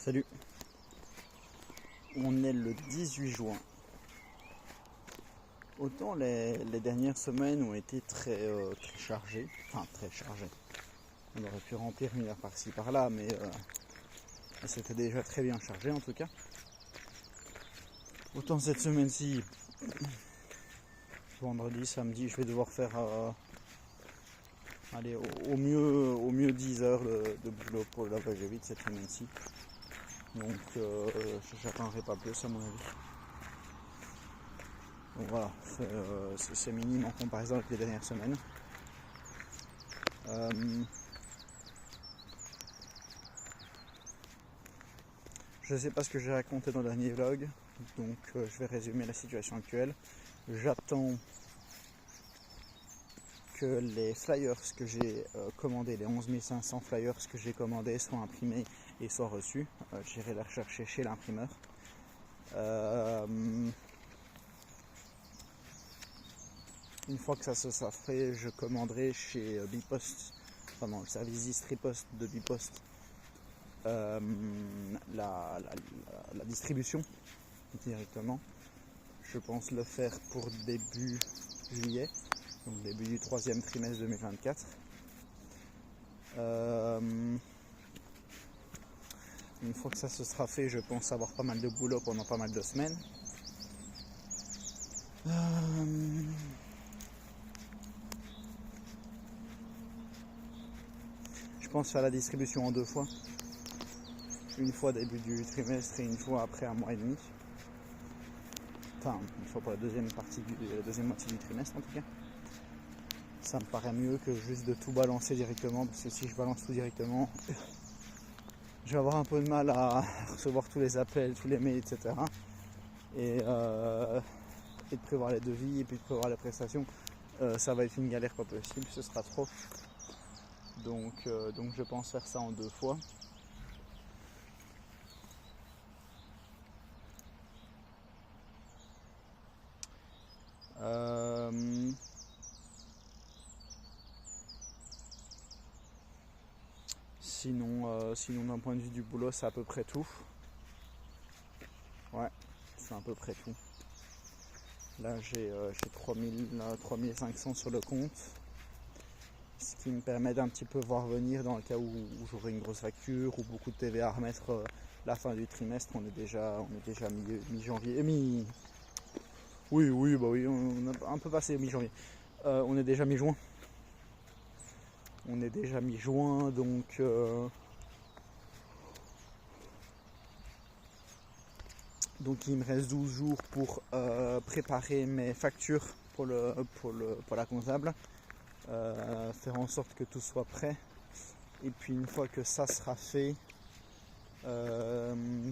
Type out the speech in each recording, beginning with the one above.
Salut, on est le 18 juin. Autant les dernières semaines ont été très chargées, enfin très chargées. On aurait pu remplir une heure par-ci par-là, mais c'était déjà très bien chargé en tout cas. Autant cette semaine-ci, vendredi, samedi, je vais devoir faire au mieux 10 heures de boulot pour le lavage de vide cette semaine-ci. Donc j'attendrai pas plus à mon avis. Donc voilà, c'est minime en comparaison avec les dernières semaines. Je ne sais pas ce que j'ai raconté dans le dernier vlog, donc je vais résumer la situation actuelle. J'attends que les flyers que j'ai commandés, les 11 500 flyers que j'ai commandés soient imprimés et soient reçus. J'irai les rechercher chez l'imprimeur. Une fois que ça se sera fait, je commanderai chez Bipost, enfin dans le service Distripost de Bipost, la distribution directement. Je pense le faire pour début juillet, donc début du troisième trimestre 2024. Une fois que ça se sera fait, je pense avoir pas mal de boulot pendant pas mal de semaines. Je pense faire la distribution en 2 fois. Une fois début du trimestre et une fois après un mois et demi. Enfin, une fois pour la deuxième moitié du trimestre en tout cas. Ça me paraît mieux que juste de tout balancer directement, parce que si je balance tout directement, je vais avoir un peu de mal à recevoir tous les appels, tous les mails, etc. Et de prévoir les devis et puis de prévoir les prestations, ça va être une galère pas possible, ce sera trop. Donc je pense faire ça en 2 fois. Sinon d'un point de vue du boulot, c'est à peu près tout. Ouais, c'est à peu près tout. Là j'ai 3500 sur le compte, ce qui me permet d'un petit peu voir venir dans le cas où j'aurai une grosse facture ou beaucoup de TVA à remettre la fin du trimestre. On est déjà mi-janvier. Oui, on a un peu passé mi-janvier. On est déjà mi-juin. Donc il me reste 12 jours pour préparer mes factures pour la comptable, faire en sorte que tout soit prêt. Et puis une fois que ça sera fait,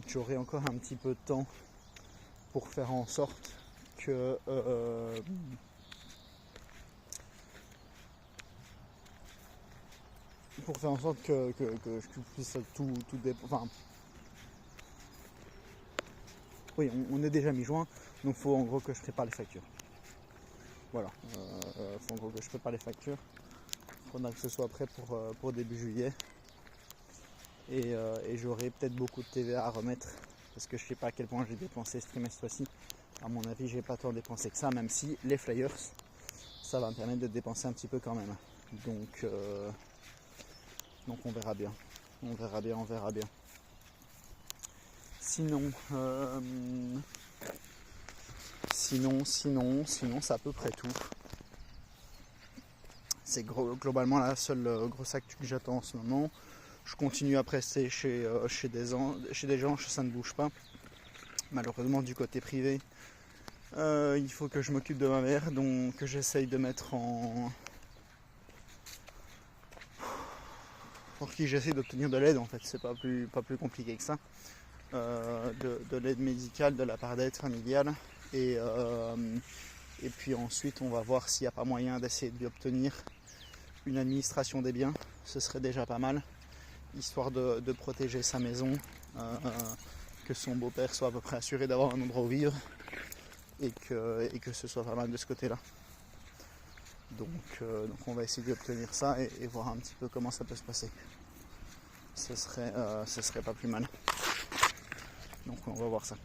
j'aurai encore un petit peu de temps pour faire en sorte que je puisse tout enfin, oui, on est déjà mi-juin, donc il faut en gros que je prépare les factures. Voilà, faut en gros que je prépare les factures. Il faudra que ce soit prêt pour début juillet. Et j'aurai peut-être beaucoup de TVA à remettre, parce que je ne sais pas à quel point j'ai dépensé ce trimestre-ci. À mon avis, j'ai pas tant dépensé que ça, même si les flyers, ça va me permettre de dépenser un petit peu quand même. Donc on verra bien. On verra bien. Sinon, c'est à peu près tout. C'est globalement la seule grosse actu que j'attends en ce moment. Je continue à prester chez des gens, ça ne bouge pas. Malheureusement, du côté privé, il faut que je m'occupe de ma mère, donc que j'essaye de mettre en... pour qui j'essaie d'obtenir de l'aide en fait, c'est pas plus compliqué que ça. De l'aide médicale de la part d'aide familiale. Et puis ensuite, on va voir s'il n'y a pas moyen d'essayer d'obtenir une administration des biens. Ce serait déjà pas mal, histoire de protéger sa maison, que son beau-père soit à peu près assuré d'avoir un endroit où vivre, et que ce soit pas mal de ce côté-là. Donc on va essayer d'obtenir ça et voir un petit peu comment ça peut se passer. Ce serait pas plus mal. Donc on va voir ça.